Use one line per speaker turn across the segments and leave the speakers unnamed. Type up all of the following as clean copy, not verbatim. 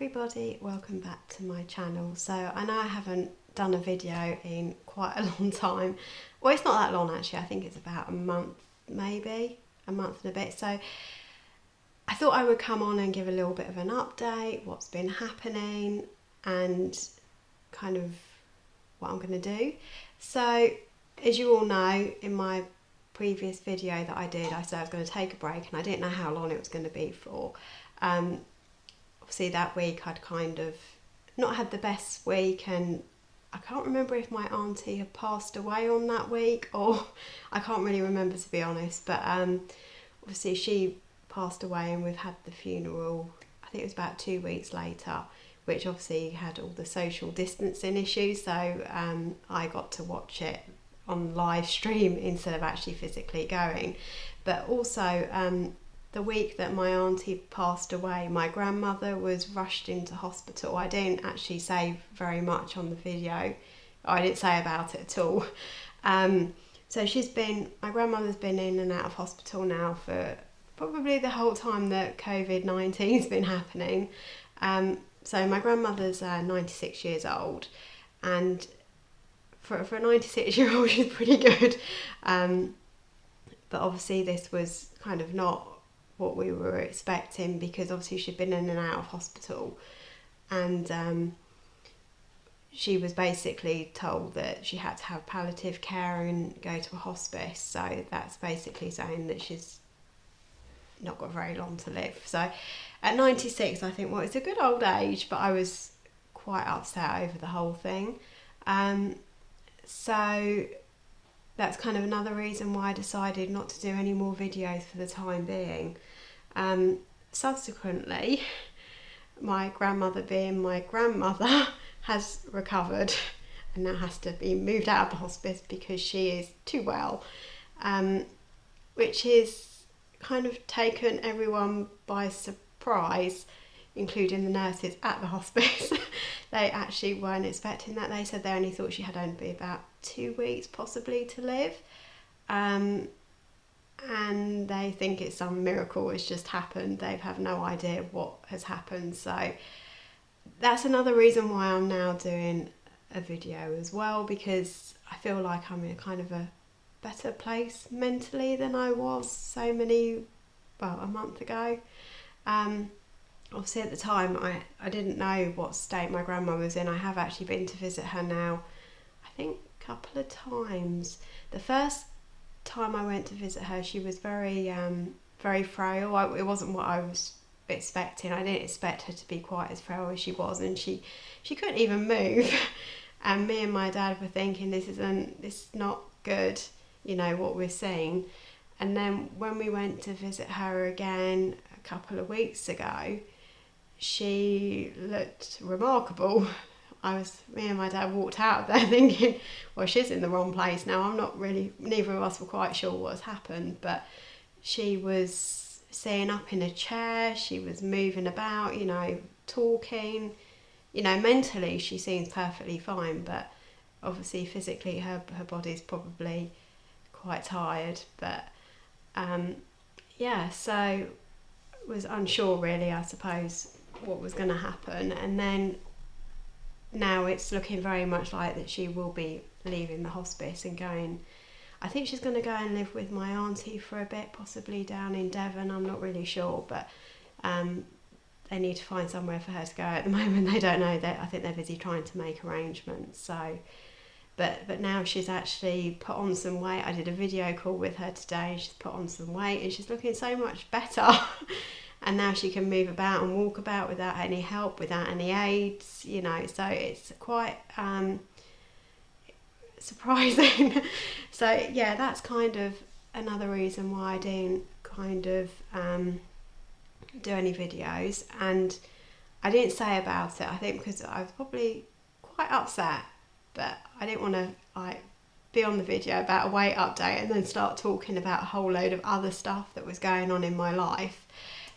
everybody, welcome back to my channel. So I know I haven't done a video in quite a long time. Well, it's not that long actually, I think it's about a month, maybe a month and a bit. So I thought I would come on and give a little bit of an update, what's been happening and kind of what I'm going to do. So as you all know, in my previous video that I did, I said I was going to take a break and I didn't know how long it was going to be for. Obviously that week I'd kind of not had the best week, and I can't remember if my auntie had passed away on that week, or I can't really remember, to be honest, but obviously she passed away and we've had the funeral, I think it was about 2 weeks later, which obviously had all the social distancing issues, so I got to watch it on live stream instead of actually physically going. But also the week that my auntie passed away, my grandmother was rushed into hospital. I didn't actually say very much on the video. I didn't say about it at all. So my grandmother's been in and out of hospital now for probably the whole time that COVID-19's been happening. So my grandmother's 96 years old, and for a 96-year-old she's pretty good. But obviously this was kind of not what we were expecting, because obviously she'd been in and out of hospital, and she was basically told that she had to have palliative care and go to a hospice. So that's basically saying that she's not got very long to live. So at 96, I think, well, it's a good old age, but I was quite upset over the whole thing. So that's kind of another reason why I decided not to do any more videos for the time being. Subsequently, my grandmother, being my grandmother, has recovered and now has to be moved out of the hospice because she is too well, which is kind of taken everyone by surprise, including the nurses at the hospice. They actually weren't expecting that. They said they only thought she had only about 2 weeks possibly to live, and they think it's some miracle has just happened. They have no idea what has happened. So that's another reason why I'm now doing a video as well, because I feel like I'm in kind of a better place mentally than I was a month ago. Obviously at the time I didn't know what state my grandma was in. I have actually been to visit her now, I think a couple of times. The first time I went to visit her, she was very frail. It wasn't what I was expecting. I didn't expect her to be quite as frail as she was, and she couldn't even move. And me and my dad were thinking, this is not good, you know, what we're seeing. And then when we went to visit her again a couple of weeks ago, she looked remarkable. Me and my dad walked out of there thinking, well, she's in the wrong place now. Neither of us were quite sure what has happened, but she was sitting up in a chair, she was moving about, you know, talking, you know, mentally she seems perfectly fine, but obviously physically her body's probably quite tired. But yeah, so was unsure really, I suppose, what was going to happen. And then now it's looking very much like that she will be leaving the hospice and going, I think she's going to go and live with my auntie for a bit, possibly down in Devon. I'm not really sure, but they need to find somewhere for her to go at the moment. They don't know. I think they're busy trying to make arrangements. So but now she's actually put on some weight. I did a video call with her today. She's put on some weight and she's looking so much better. And now she can move about and walk about without any help, without any aids, you know, so it's quite surprising. So yeah, that's kind of another reason why I didn't kind of do any videos. And I didn't say about it, I think because I was probably quite upset, but I didn't want to be on the video about a weight update and then start talking about a whole load of other stuff that was going on in my life.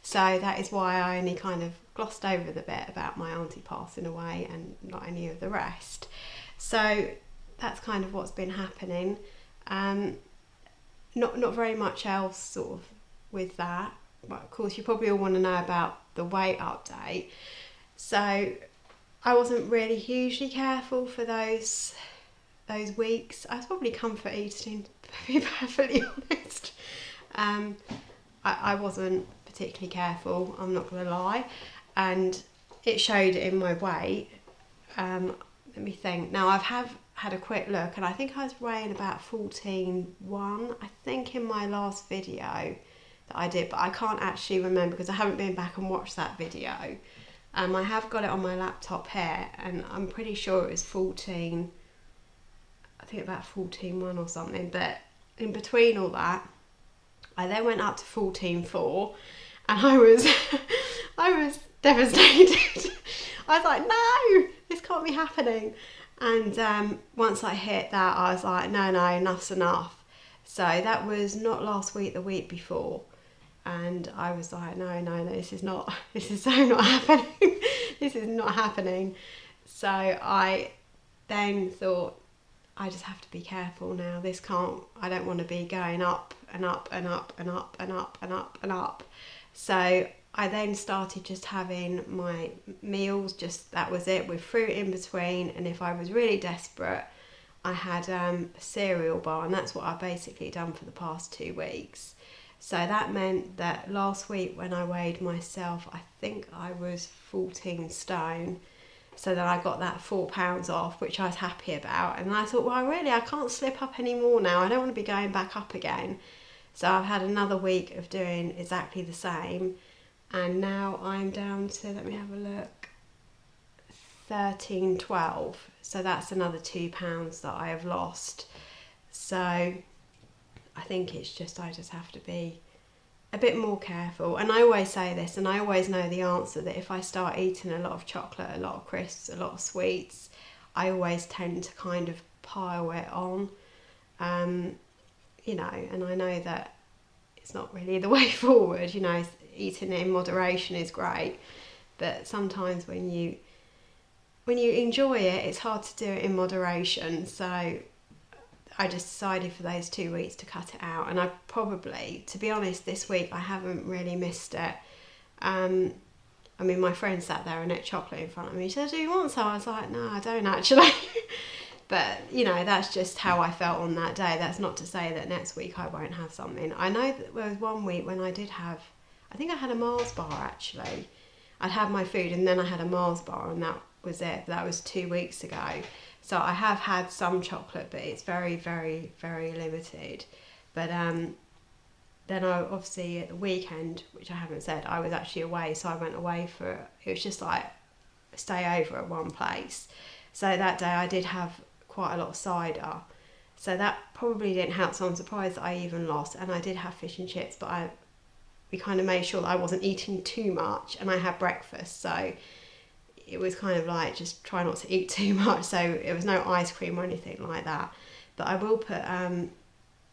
So that is why I only kind of glossed over the bit about my auntie passing away and not any of the rest. So that's kind of what's been happening. Not very much else sort of with that. But of course you probably all want to know about the weight update. So I wasn't really hugely careful for those weeks. I was probably comfort eating, to be perfectly honest. I wasn't particularly careful, I'm not going to lie, and it showed in my weight. Let me think. Now I've had a quick look, and I think I was weighing about 14.1, I think, in my last video that I did, but I can't actually remember because I haven't been back and watched that video. I have got it on my laptop here, and I'm pretty sure it was 14, I think about 14.1 or something, but in between all that, I then went up to 14.4, and I was devastated. I was like, no, this can't be happening. And once I hit that, I was like, no, enough's enough. So that was not last week, the week before. And I was like, no, this is so not happening. This is not happening. So I then thought, I just have to be careful now. I don't want to be going up and up and up and up and up and up and up. So I then started just having my meals, that was it, with fruit in between. And if I was really desperate, I had a cereal bar, and that's what I've basically done for the past 2 weeks. So that meant that last week when I weighed myself, I think I was 14 stone. So then I got that 4 pounds off, which I was happy about. And I thought, well, I can't slip up anymore now. I don't want to be going back up again. So I've had another week of doing exactly the same. And now I'm down to, let me have a look, 13.12. So that's another 2 pounds that I have lost. So I think I just have to be a bit more careful. And I always say this, and I always know the answer, that if I start eating a lot of chocolate, a lot of crisps, a lot of sweets, I always tend to kind of pile it on, and I know that it's not really the way forward. Eating it in moderation is great, but sometimes when you enjoy it, it's hard to do it in moderation. So I just decided for those 2 weeks to cut it out, and I probably, to be honest, this week I haven't really missed it. My friend sat there and ate chocolate in front of me. She said, do you want some? I was like, no, I don't actually. But, that's just how I felt on that day. That's not to say that next week I won't have something. I know that there was one week when I had a Mars bar actually. I'd had my food and then I had a Mars bar, and that was it. That was 2 weeks ago. So I have had some chocolate, but it's very, very, very limited. But then I obviously at the weekend, which I haven't said, I was actually away. So I went away it was just like stay over at one place. So that day I did have quite a lot of cider. So that probably didn't help. So I'm surprised that I even lost. And I did have fish and chips, but we kind of made sure that I wasn't eating too much, and I had breakfast. So it was kind of like just try not to eat too much, so it was no ice cream or anything like that. But I will put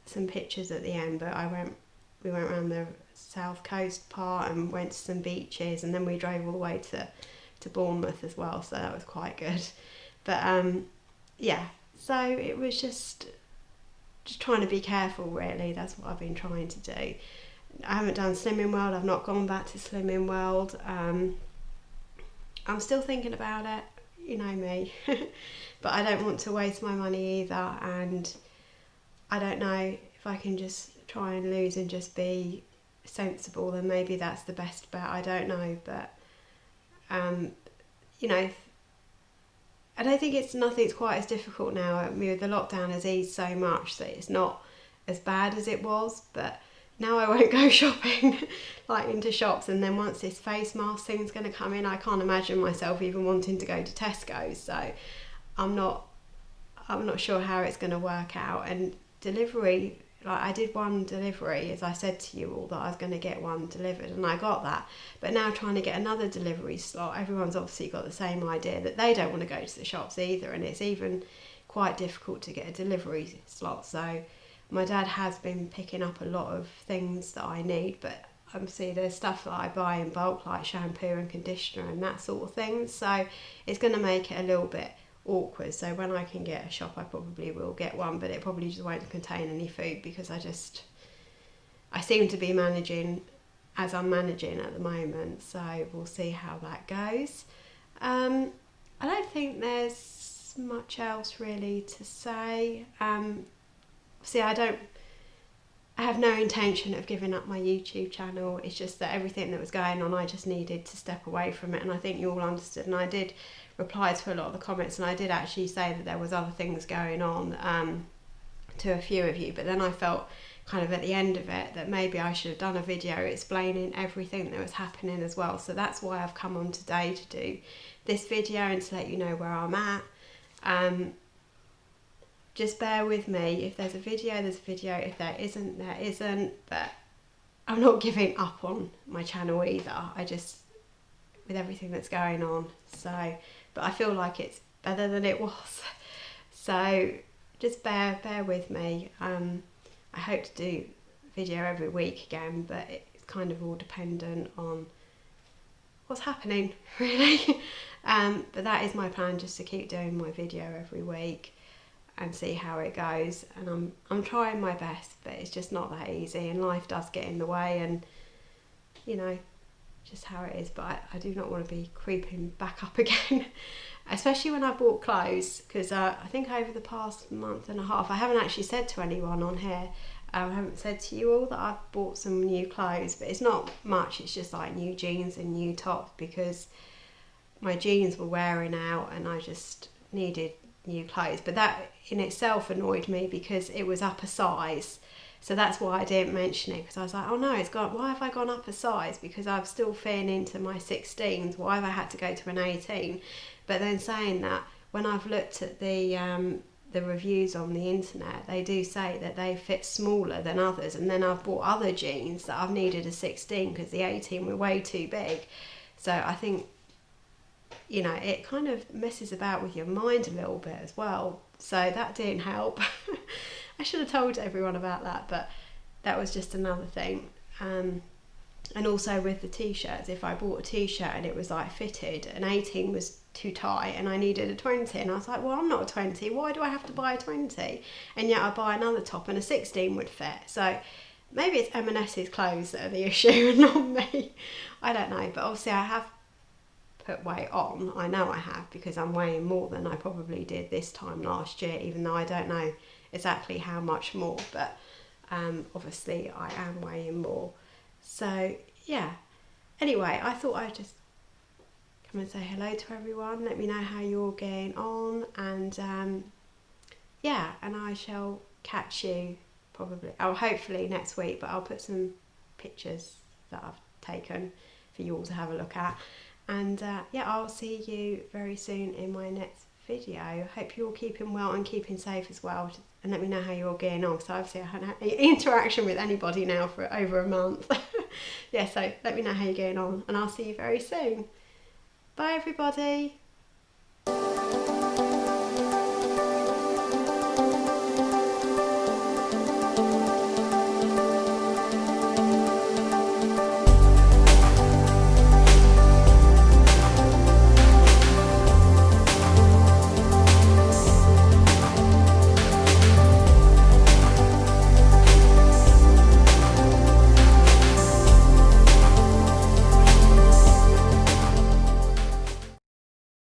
some pictures at the end. But we went around the south coast part and went to some beaches, and then we drove all the way to Bournemouth as well, so that was quite good. But so it was just trying to be careful, really. That's what I've been trying to do. I haven't done Slimming World. I've not gone back to Slimming World. I'm still thinking about it, you know me, but I don't want to waste my money either, and I don't know if I can just try and lose and just be sensible, then maybe that's the best bet. I don't know, but I don't think nothing's quite as difficult now. The lockdown has eased so much that it's not as bad as it was, but now I won't go shopping like into shops, and then once this face mask thing's going to come in, I can't imagine myself even wanting to go to Tesco's. So I'm not sure how it's going to work out. And delivery, like I did one delivery, as I said to you all, that I was going to get one delivered, and I got that. But now trying to get another delivery slot, everyone's obviously got the same idea that they don't want to go to the shops either, and it's even quite difficult to get a delivery slot. So my dad has been picking up a lot of things that I need, but obviously there's stuff that I buy in bulk, like shampoo and conditioner and that sort of thing. So it's going to make it a little bit awkward. So when I can get a shop, I probably will get one, but it probably just won't contain any food, because I seem to be managing as I'm managing at the moment. So we'll see how that goes. I don't think there's much else really to say. See, I have no intention of giving up my YouTube channel. It's just that everything that was going on, I just needed to step away from it, and I think you all understood. And I did reply to a lot of the comments, and I did actually say that there was other things going on to a few of you, but then I felt kind of at the end of it that maybe I should have done a video explaining everything that was happening as well. So that's why I've come on today to do this video and to let you know where I'm at. Just bear with me. If there's a video, there's a video. If there isn't, there isn't. But I'm not giving up on my channel either. I just, with everything that's going on. So, but I feel like it's better than it was. So just bear with me. I hope to do video every week again, but it's kind of all dependent on what's happening, really. But that is my plan, just to keep doing my video every week and see how it goes. And I'm trying my best, but it's just not that easy, and life does get in the way, and you know, just how it is. But I do not want to be creeping back up again, especially when I bought clothes, because I think over the past month and a half, I haven't actually said to anyone on here, I haven't said to you all that I've bought some new clothes, but it's not much. It's just like new jeans and new tops, because my jeans were wearing out and I just needed new clothes. But that in itself annoyed me because it was up a size, so that's why I didn't mention it, because I was like, oh no, it's gone, why have I gone up a size? Because I'm still fitting into my 16s, why have I had to go to an 18? But then saying that, when I've looked at the reviews on the internet, they do say that they fit smaller than others, and then I've bought other jeans that I've needed a 16 because the 18 were way too big. So I think, you know, it kind of messes about with your mind a little bit as well, so that didn't help. I should have told everyone about that, but that was just another thing. And also with the t-shirts, if I bought a t-shirt and it was like fitted, an 18 was too tight and I needed a 20, and I was like, well, I'm not a 20, why do I have to buy a 20? And yet I buy another top and a 16 would fit. So maybe it's M&S's clothes that are the issue and not me. I don't know, but obviously I have put weight on. I know I have, because I'm weighing more than I probably did this time last year, even though I don't know exactly how much more, but obviously I am weighing more. So yeah, anyway, I thought I'd just come and say hello to everyone, let me know how you're getting on, and yeah, and I shall catch you probably, hopefully next week, but I'll put some pictures that I've taken for you all to have a look at. And yeah, I'll see you very soon in my next video. I hope you're all keeping well and keeping safe as well, and let me know how you're getting on, because obviously I haven't had any interaction with anybody now for over a month. Yeah, so let me know how you're getting on, and I'll see you very soon. Bye everybody.